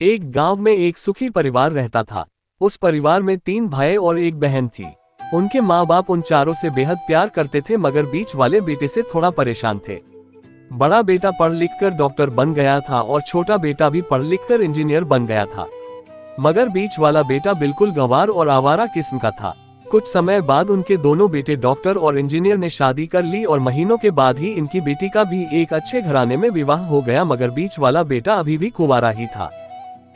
एक गांव में एक सुखी परिवार रहता था। उस परिवार में 3 भाई और एक बहन थी। उनके माँ बाप उन चारों से बेहद प्यार करते थे, मगर बीच वाले बेटे से थोड़ा परेशान थे। बड़ा बेटा पढ़ लिख कर डॉक्टर बन गया था और छोटा बेटा भी पढ़ लिख कर इंजीनियर बन गया था, मगर बीच वाला बेटा बिल्कुल गंवार और आवारा किस्म का था। कुछ समय बाद उनके दोनों बेटे डॉक्टर और इंजीनियर ने शादी कर ली और महीनों के बाद ही इनकी बेटी का भी एक अच्छे घराने में विवाह हो गया, मगर बीच वाला बेटा अभी भी कुंवारा ही था।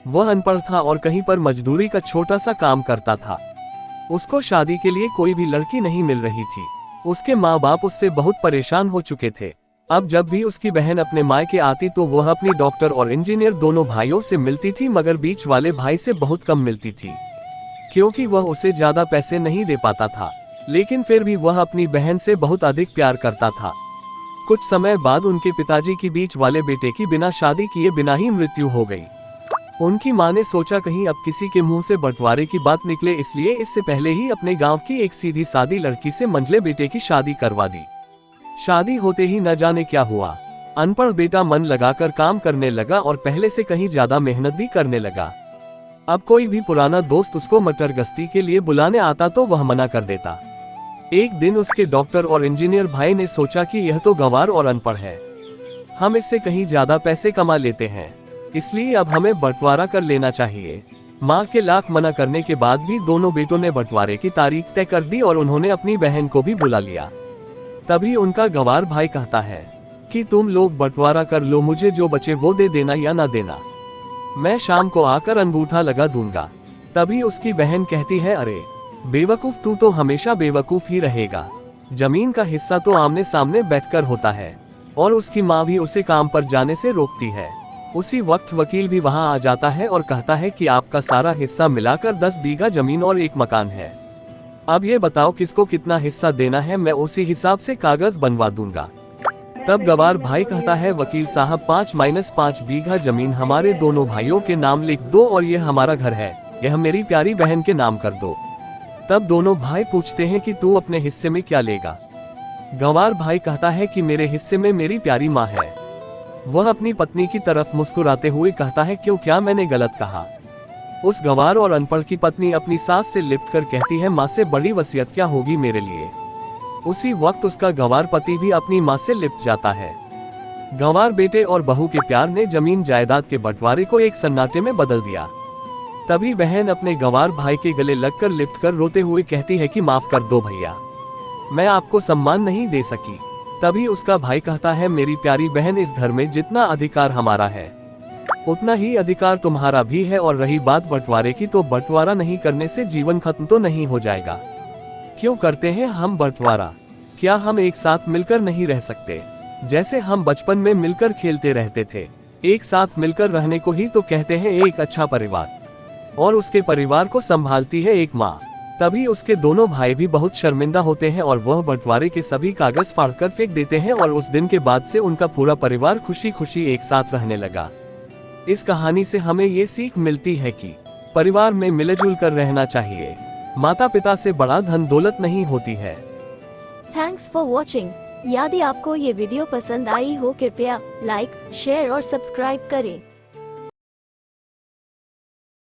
वह अनपढ़ था और कहीं पर मजदूरी का छोटा सा काम करता था। उसको शादी के लिए कोई भी लड़की नहीं मिल रही थी। उसके माँ बाप उससे बहुत परेशान हो चुके थे। अब जब भी उसकी बहन अपने मायके आती तो वह अपनी डॉक्टर और इंजीनियर दोनों भाइयों से मिलती थी, मगर बीच वाले भाई से बहुत कम मिलती थी, क्योंकि वह उसे ज्यादा पैसे नहीं दे पाता था। लेकिन फिर भी वह अपनी बहन से बहुत अधिक प्यार करता था। कुछ समय बाद उनके पिताजी की बीच वाले बेटे की बिना शादी किए बिना ही मृत्यु हो गई। उनकी मां ने सोचा कहीं अब किसी के मुंह से बंटवारे की बात निकले, इसलिए इससे पहले ही अपने गांव की एक सीधी सादी लड़की से मंझले बेटे की शादी करवा दी। शादी होते ही न जाने क्या हुआ, अनपढ़ बेटा मन लगाकर काम करने लगा और पहले से कहीं ज्यादा मेहनत भी करने लगा। अब कोई भी पुराना दोस्त उसको मटर गश्ती के लिए बुलाने आता तो वह मना कर देता। एक दिन उसके डॉक्टर और इंजीनियर भाई ने सोचा कि यह तो गंवार और अनपढ़ है, हम इससे कहीं ज्यादा पैसे कमा लेते हैं, इसलिए अब हमें बंटवारा कर लेना चाहिए। माँ के लाख मना करने के बाद भी दोनों बेटों ने बंटवारे की तारीख तय कर दी और उन्होंने अपनी बहन को भी बुला लिया। तभी उनका गंवार भाई कहता है कि तुम लोग बंटवारा कर लो, मुझे जो बचे वो दे देना या ना देना, मैं शाम को आकर अंगूठा लगा दूंगा। तभी उसकी बहन कहती है, अरे बेवकूफ, तू तो हमेशा बेवकूफ ही रहेगा। जमीन का हिस्सा तो आमने सामने बैठकर होता है। और उसकी माँ भी उसे काम पर जाने से रोकती है। उसी वक्त वकील भी वहां आ जाता है और कहता है कि आपका सारा हिस्सा मिलाकर 10 बीघा जमीन और एक मकान है। अब ये बताओ किसको कितना हिस्सा देना है, मैं उसी हिसाब से कागज बनवा दूंगा। तब गंवार भाई कहता है, वकील साहब 5-5 बीघा जमीन हमारे दोनों भाइयों के नाम लिख दो और यह हमारा घर है, यह मेरी प्यारी बहन के नाम कर दो। तब दोनों भाई पूछते हैं कि तू अपने हिस्से में क्या लेगा। गंवार भाई कहता है कि मेरे हिस्से में मेरी प्यारी माँ है। वह अपनी पत्नी की तरफ मुस्कुराते हुए कहता है, क्यों, क्या मैंने गलत कहा। उस गंवार और अनपढ़ की पत्नी अपनी सास से लिपट कर कहती है, माँ से बड़ी वसीयत क्या होगी मेरे लिए। उसी वक्त उसका गंवार पति भी अपनी माँ से लिपट जाता है। गंवार बेटे और बहू के प्यार ने जमीन जायदाद के बंटवारे को एक सन्नाटे में बदल दिया। तभी बहन अपने गंवार भाई के गले लगकर लिपट कर रोते हुए कहती है कि माफ कर दो भैया, मैं आपको सम्मान नहीं दे सकी। तभी उसका भाई कहता है, मेरी प्यारी बहन, इस घर में जितना अधिकार हमारा है उतना ही अधिकार तुम्हारा भी है, और रही बात बंटवारे की, तो बंटवारा नहीं करने से जीवन खत्म तो नहीं हो जाएगा। क्यों करते हैं हम बंटवारा? क्या हम एक साथ मिलकर नहीं रह सकते? जैसे हम बचपन में मिलकर खेलते रहते थे। एक साथ मिलकर रहने को ही तो कहते हैं एक अच्छा परिवार, और उसके परिवार को संभालती है एक माँ। तभी उसके दोनों भाई भी बहुत शर्मिंदा होते हैं और वह बंटवारे के सभी कागज फाड़कर फेंक देते हैं, और उस दिन के बाद से उनका पूरा परिवार खुशी खुशी एक साथ रहने लगा। इस कहानी से हमें ये सीख मिलती है कि परिवार में मिलजुल कर रहना चाहिए। माता पिता से बड़ा धन दौलत नहीं होती है। Thanks for watching. यदि आपको ये वीडियो पसंद आई हो, कृपया लाइक, शेयर और सब्सक्राइब करें।